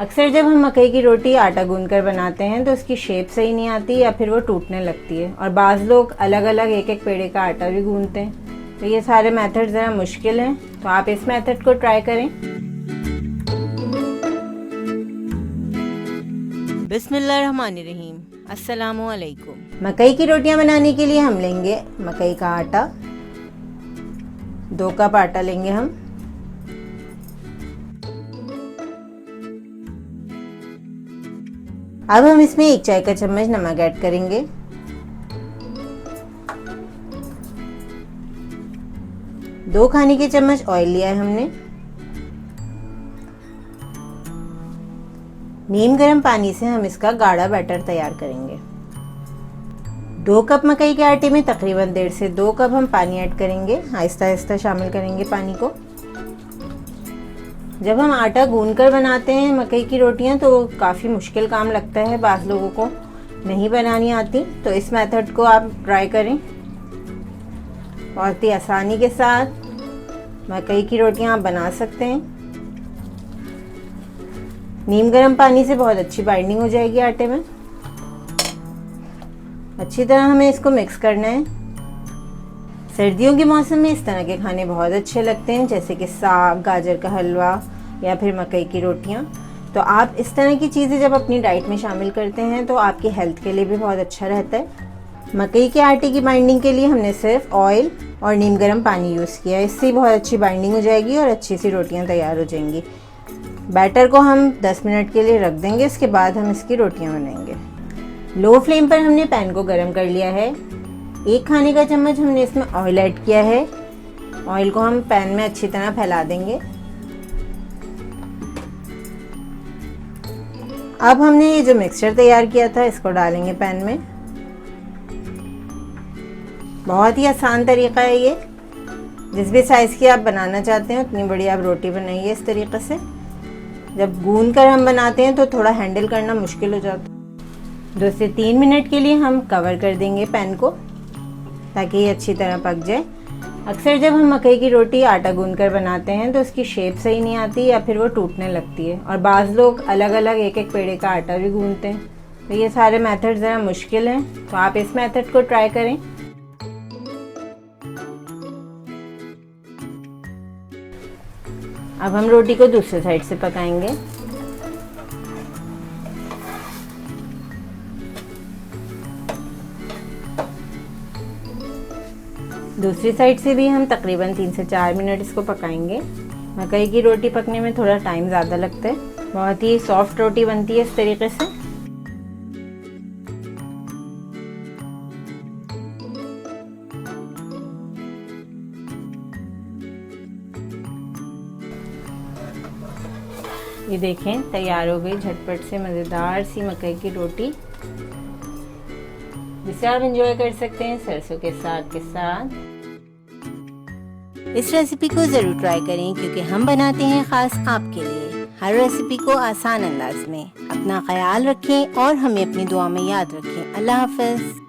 अक्सर जब हम मकई की रोटी आटा गूंद कर बनाते हैं तो उसकी शेप सही नहीं आती या फिर वो टूटने लगती है। और बाज़ लोग अलग अलग एक एक पेड़े का आटा भी गूंदते हैं। तो ये सारे मेथड ज़रा मुश्किल हैं, तो आप इस मेथड को ट्राई करें। बिस्मिल्लाहिर्रहमानिर्रहीम, अस्सलामु अलैकुम। मकई की रोटियां बनाने के लिए हम लेंगे मकई का आटा, 2 कप आटा लेंगे हम। अब हम इसमें 1 चाय का चम्मच नमक ऐड करेंगे। दो खाने के चम्मच ऑयल लिया है हमने। नीम गर्म पानी से हम इसका गाढ़ा बैटर तैयार करेंगे। 2 कप मकई के आटे में तकरीबन 1.5 से 2 कप हम पानी ऐड करेंगे। आहिस्ता आहिस्ता शामिल करेंगे पानी को। जब हम आटा गूंद कर बनाते हैं मकई की रोटियां तो काफ़ी मुश्किल काम लगता है, बाज़ लोगों को नहीं बनानी आती। तो इस मेथड को आप ट्राई करें। बहुत ही आसानी के साथ मकई की रोटियां आप बना सकते हैं। नीम गर्म पानी से बहुत अच्छी बाइंडिंग हो जाएगी आटे में। अच्छी तरह हमें इसको मिक्स करना है। सर्दियों के मौसम में इस तरह के खाने बहुत अच्छे लगते हैं, जैसे कि साग, गाजर का हलवा या फिर मकई की रोटियां। तो आप इस तरह की चीज़ें जब अपनी डाइट में शामिल करते हैं तो आपकी हेल्थ के लिए भी बहुत अच्छा रहता है। मकई के आटे की बाइंडिंग के लिए हमने सिर्फ ऑयल और नीम गर्म पानी यूज़ किया है। इससे बहुत अच्छी बाइंडिंग हो जाएगी और अच्छी सी रोटियाँ तैयार हो जाएंगी। बैटर को हम 10 मिनट के लिए रख देंगे, इसके बाद हम इसकी रोटियाँ बनाएंगे। लो फ्लेम पर हमने पैन को गर्म कर लिया है। 1 खाने का चम्मच हमने इसमें ऑयल ऐड किया है। ऑयल को हम पैन में अच्छी तरह फैला देंगे। अब हमने ये जो मिक्सचर तैयार किया था इसको डालेंगे पैन में। बहुत ही आसान तरीका है ये। जिस भी साइज़ की आप बनाना चाहते हैं उतनी बड़ी आप रोटी बनाइए इस तरीके से। जब गूंद कर हम बनाते हैं तो थोड़ा हैंडल करना मुश्किल हो जाता है। 2 से 3 मिनट के लिए हम कवर कर देंगे पैन को ताकि ये अच्छी तरह पक जाए। अक्सर जब हम मकई की रोटी आटा गूंद कर बनाते हैं तो उसकी शेप सही नहीं आती या फिर वो टूटने लगती है। और बाज़ लोग अलग अलग एक एक पेड़े का आटा भी गूंदते हैं। तो ये सारे मेथड ज़रा मुश्किल हैं, तो आप इस मेथड को ट्राई करें। अब हम रोटी को दूसरे साइड से पकाएंगे। दूसरी साइड से भी हम तकरीबन 3 से 4 मिनट इसको पकाएंगे। मकई की रोटी पकने में थोड़ा टाइम ज़्यादा लगता है। बहुत ही सॉफ्ट रोटी बनती है इस तरीके से। ये देखें तैयार हो गई झटपट से मज़ेदार सी मकई की रोटी, जिसे आप एंजॉय कर सकते हैं सरसों के साग के साथ। इस रेसिपी को ज़रूर ट्राई करें क्योंकि हम बनाते हैं ख़ास आपके लिए हर रेसिपी को आसान अंदाज में। अपना ख्याल रखें और हमें अपनी दुआ में याद रखें। अल्लाह हाफ़िज़।